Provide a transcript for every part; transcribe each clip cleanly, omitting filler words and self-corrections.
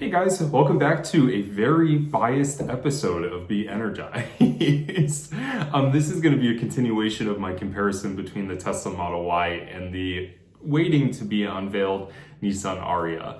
Hey guys, welcome back to a very biased episode of Be Energized. This is going to be a continuation of my comparison between the Tesla Model Y and the waiting to be unveiled Nissan Ariya.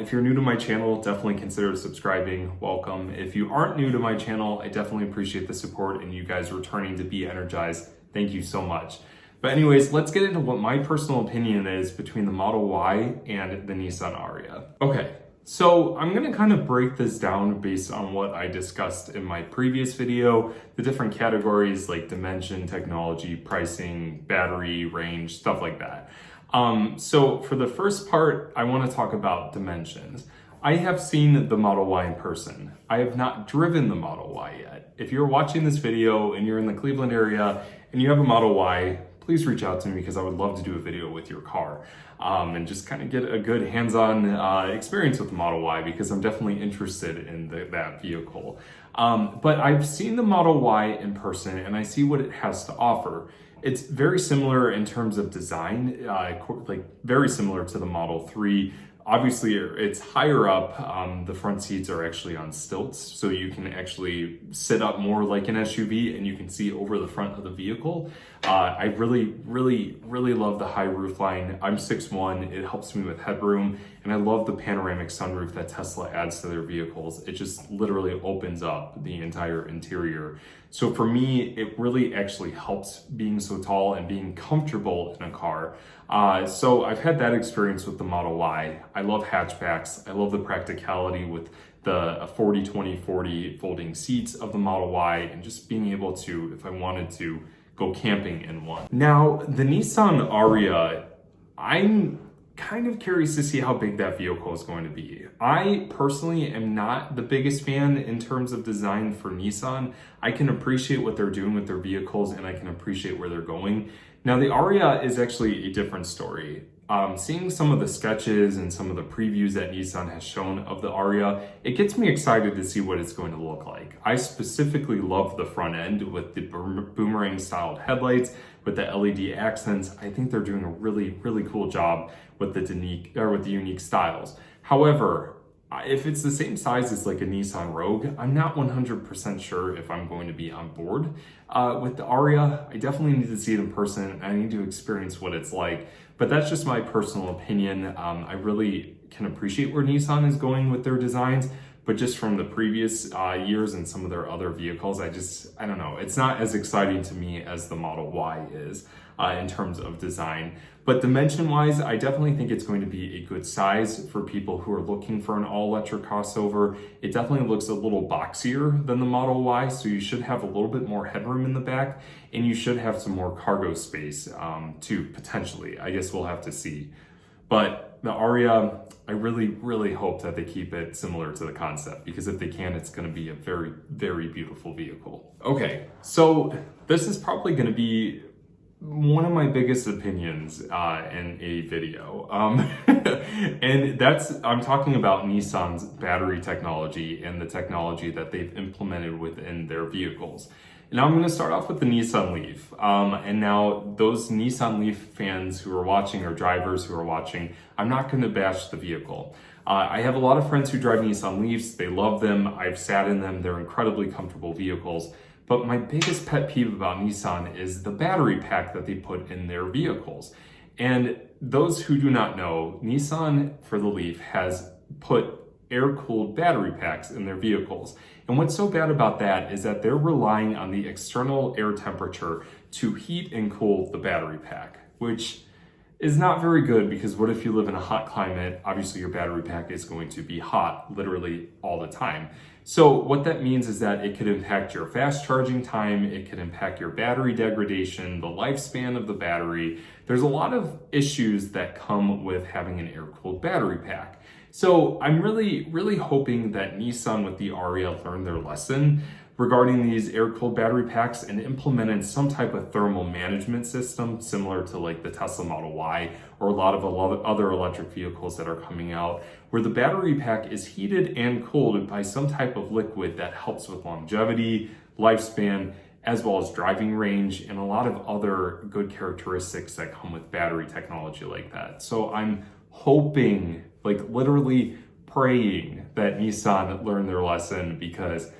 If you're new to my channel, definitely consider subscribing. Welcome. If you aren't new to my channel, I definitely appreciate the support and you guys returning to Be Energized. Thank you so much. But anyways, let's get into what my personal opinion is between the Model Y and the Nissan Ariya. Okay. So I'm going to kind of break this down based on what I discussed in my previous video, the different categories like dimension, technology, pricing, battery, range, stuff like that. So for the first part, I want to talk about dimensions. I have seen the Model Y in person. I have not driven the Model Y yet. If you're watching this video and you're in the Cleveland area and you have a Model Y, please reach out to me because I would love to do a video with your car and just kind of get a good hands-on experience with the Model Y because I'm definitely interested in that vehicle. But I've seen the Model Y in person and I see what it has to offer. It's very similar in terms of design, like very similar to the Model 3. Obviously, it's higher up. The front seats are actually on stilts, so you can actually sit up more like an SUV and you can see over the front of the vehicle. I really love the high roof line. I'm 6'1", it helps me with headroom, and I love the panoramic sunroof that Tesla adds to their vehicles. It just literally opens up the entire interior. So for me, it really actually helps being so tall and being comfortable in a car. So I've had that experience with the Model Y. I love hatchbacks. I love the practicality with the 40-20-40 folding seats of the Model Y and just being able to, if I wanted to, go camping in one. Now, the Nissan Ariya, I'm kind of curious to see how big that vehicle is going to be. I personally am not the biggest fan in terms of design for Nissan. I can appreciate what they're doing with their vehicles and I can appreciate where they're going. Now, the Ariya is actually a different story. Seeing some of the sketches and some of the previews that Nissan has shown of the Ariya, it gets me excited to see what it's going to look like. I specifically love the front end with the boomerang styled headlights, with the LED accents. I think they're doing a really cool job with the unique styles. However, if it's the same size as like a Nissan Rogue, I'm not 100% sure if I'm going to be on board with the Ariya. I definitely need to see it in person. I need to experience what it's like. But that's just my personal opinion. I really can appreciate where Nissan is going with their designs, but just from the previous years and some of their other vehicles, I don't know. It's not as exciting to me as the Model Y is in terms of design. But dimension-wise, I definitely think it's going to be a good size for people who are looking for an all-electric crossover. It definitely looks a little boxier than the Model Y, so you should have a little bit more headroom in the back, and you should have some more cargo space too, potentially. I guess we'll have to see. But the Ariya, I really hope that they keep it similar to the concept, because if they can, it's going to be a very beautiful vehicle. Okay, so this is probably going to be one of my biggest opinions in a video. And I'm talking about Nissan's battery technology and the technology that they've implemented within their vehicles. Now I'm going to start off with the Nissan Leaf. And now those Nissan Leaf fans who are watching or drivers who are watching, I'm not going to bash the vehicle. I have a lot of friends who drive Nissan Leafs. They love them. I've sat in them. They're incredibly comfortable vehicles. But my biggest pet peeve about Nissan is the battery pack that they put in their vehicles. And those who do not know, Nissan for the Leaf has put air-cooled battery packs in their vehicles. And what's so bad about that is that they're relying on the external air temperature to heat and cool the battery pack, which is not very good because what if you live in a hot climate? Obviously your battery pack is going to be hot literally all the time. So what that means is that it could impact your fast charging time, it could impact your battery degradation, the lifespan of the battery. There's a lot of issues that come with having an air-cooled battery pack. So I'm really hoping that Nissan with the Ariya learned their lesson regarding these air-cooled battery packs and implemented some type of thermal management system similar to like the Tesla Model Y or a lot of other electric vehicles that are coming out, where the battery pack is heated and cooled by some type of liquid that helps with longevity, lifespan, as well as driving range and a lot of other good characteristics that come with battery technology like that. So I'm hoping, like literally praying that Nissan learned their lesson, because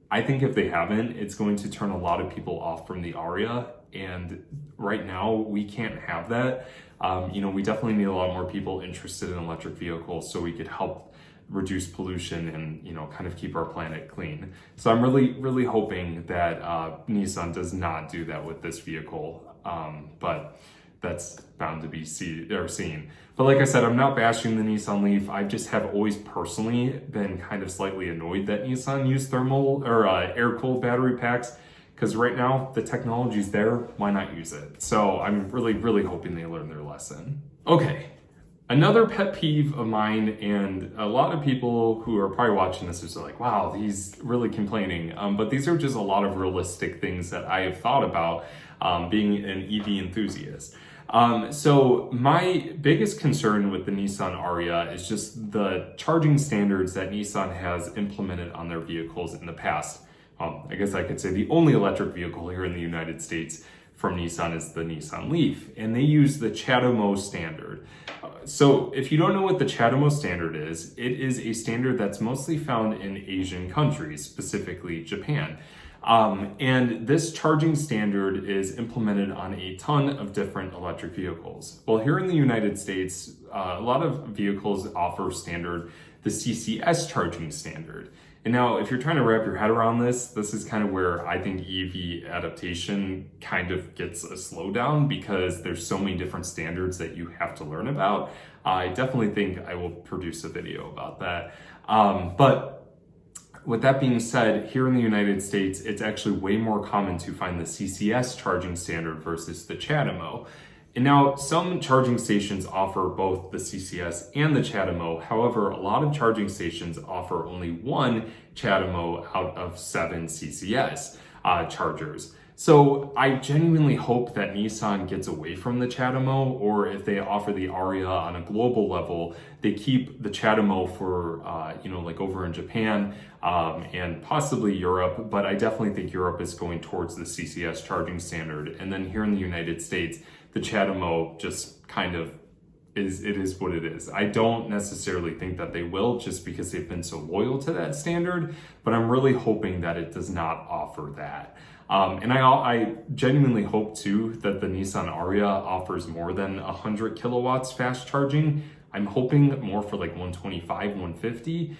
I think if they haven't, it's going to turn a lot of people off from the Ariya. And right now, we can't have that. We definitely need a lot more people interested in electric vehicles so we could help reduce pollution and, kind of keep our planet clean. So I'm really, really hoping that Nissan does not do that with this vehicle. But that's bound to be seen. But like I said, I'm not bashing the Nissan Leaf. I just have always personally been kind of slightly annoyed that Nissan used thermal or air-cooled battery packs, because right now the technology's there, why not use it? So I'm really, really hoping they learn their lesson. Okay, another pet peeve of mine, and a lot of people who are probably watching this is like, wow, he's really complaining. But these are just a lot of realistic things that I have thought about being an EV enthusiast. So my biggest concern with the Nissan Ariya is just the charging standards that Nissan has implemented on their vehicles in the past. I guess I could say the only electric vehicle here in the United States from Nissan is the Nissan Leaf, and they use the CHAdeMO standard. So if you don't know what the CHAdeMO standard is, it is a standard that's mostly found in Asian countries, specifically Japan. And this charging standard is implemented on a ton of different electric vehicles. Well, here in the United States, a lot of vehicles offer standard the CCS charging standard. And now, if you're trying to wrap your head around this is kind of where I think EV adaptation kind of gets a slowdown, because there's so many different standards that you have to learn about. I definitely think I will produce a video about that. But with that being said, here in the United States, it's actually way more common to find the CCS charging standard versus the CHAdeMO. And now some charging stations offer both the CCS and the CHAdeMO. However, a lot of charging stations offer only one CHAdeMO out of 7 CCS chargers. So I genuinely hope that Nissan gets away from the CHAdeMO, or if they offer the Ariya on a global level, they keep the CHAdeMO for, like over in Japan and possibly Europe. But I definitely think Europe is going towards the CCS charging standard. And then here in the United States, the CHAdeMO just kind of is what it is. I don't necessarily think that they will, just because they've been so loyal to that standard, but I'm really hoping that it does not offer that. And I genuinely hope too that the Nissan Ariya offers more than 100 kilowatts fast charging. I'm hoping more for like 125, 150,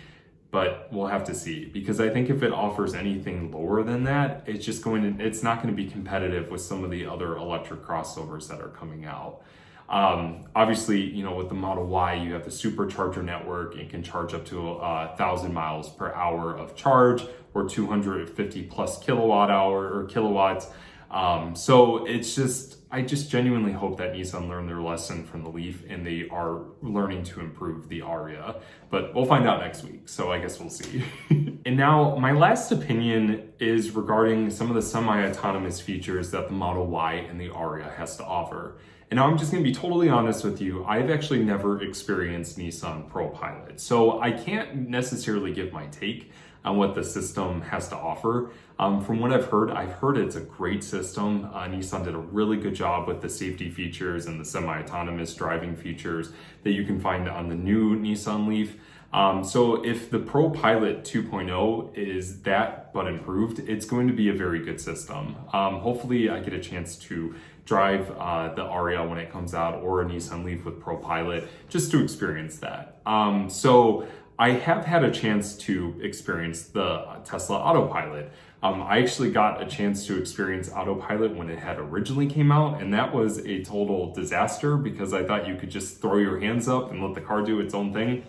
but we'll have to see, because I think if it offers anything lower than that, it's not going to be competitive with some of the other electric crossovers that are coming out. Obviously, with the Model Y, you have the supercharger network. It can charge up to 1,000 miles per hour of charge, or 250 plus kilowatts. So I just genuinely hope that Nissan learned their lesson from the Leaf and they are learning to improve the Ariya. But we'll find out next week, so I guess we'll see. And now my last opinion is regarding some of the semi-autonomous features that the Model Y and the Ariya has to offer. And now I'm just going to be totally honest with you. I've actually never experienced Nissan ProPilot, so I can't necessarily give my take on what the system has to offer. From what I've heard it's a great system. Nissan did a really good job with the safety features and the semi-autonomous driving features that you can find on the new Nissan Leaf. So if the ProPilot 2.0 is that but improved, it's going to be a very good system. Hopefully I get a chance to drive the Ariya when it comes out, or a Nissan Leaf with ProPilot, just to experience that. So I have had a chance to experience the Tesla Autopilot. I actually got a chance to experience Autopilot when it had originally came out, and that was a total disaster, because I thought you could just throw your hands up and let the car do its own thing.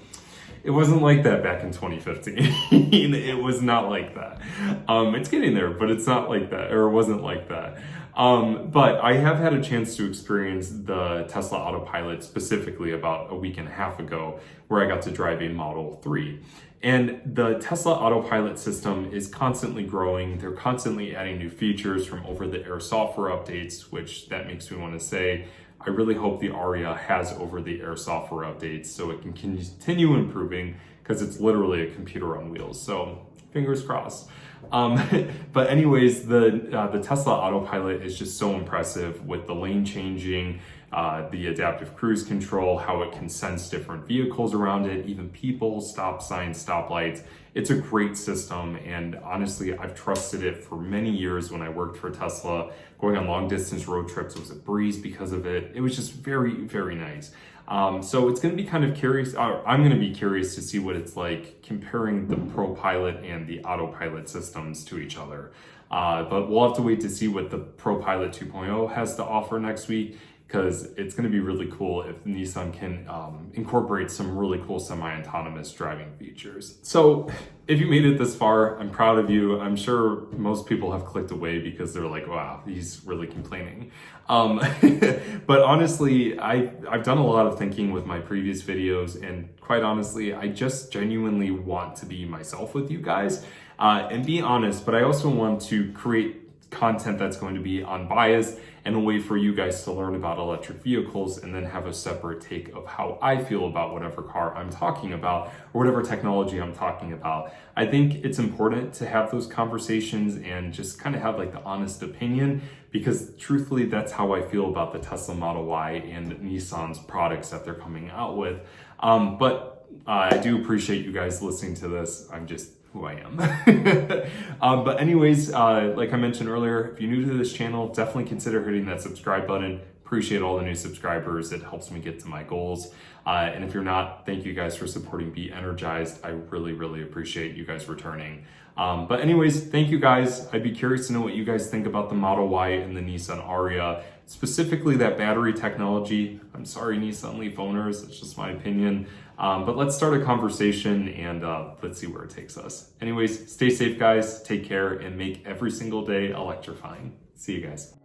It wasn't like that back in 2015. It was not like that. It's getting there, but it's not like that, or it wasn't like that. But I have had a chance to experience the Tesla Autopilot specifically about a week and a half ago, where I got to drive a Model 3. And the Tesla Autopilot system is constantly growing. They're constantly adding new features from over-the-air software updates, which that makes me want to say, I really hope the Ariya has over-the-air software updates so it can continue improving, because it's literally a computer on wheels. So fingers crossed. But anyways, the Tesla Autopilot is just so impressive with the lane changing, the adaptive cruise control, how it can sense different vehicles around it, even people, stop signs, stoplights. It's a great system, and honestly, I've trusted it for many years. When I worked for Tesla, going on long distance road trips was a breeze because of it. It was just very, very nice. So it's going to be kind of curious. I'm going to be curious to see what it's like comparing the ProPilot and the Autopilot systems to each other. But we'll have to wait to see what the ProPilot 2.0 has to offer next week, because it's going to be really cool if Nissan can incorporate some really cool semi-autonomous driving features. So if you made it this far, I'm proud of you. I'm sure most people have clicked away because they're like, wow, he's really complaining. But honestly, I've done a lot of thinking with my previous videos, and quite honestly, I just genuinely want to be myself with you guys and be honest, but I also want to create content that's going to be unbiased and a way for you guys to learn about electric vehicles, and then have a separate take of how I feel about whatever car I'm talking about or whatever technology I'm talking about. I think it's important to have those conversations and just kind of have like the honest opinion, because truthfully, that's how I feel about the Tesla Model Y and Nissan's products that they're coming out with. But I do appreciate you guys listening to this. I'm just who I am. But anyways, like I mentioned earlier, if you're new to this channel, definitely consider hitting that subscribe button. Appreciate all the new subscribers. It helps me get to my goals. And if you're not, thank you guys for supporting Be Energized. I really, really appreciate you guys returning. But anyways, thank you guys. I'd be curious to know what you guys think about the Model Y and the Nissan Ariya, specifically that battery technology. I'm sorry, Nissan Leaf owners, it's just my opinion. But let's start a conversation, and let's see where it takes us. Anyways, stay safe, guys. Take care and make every single day electrifying. See you guys.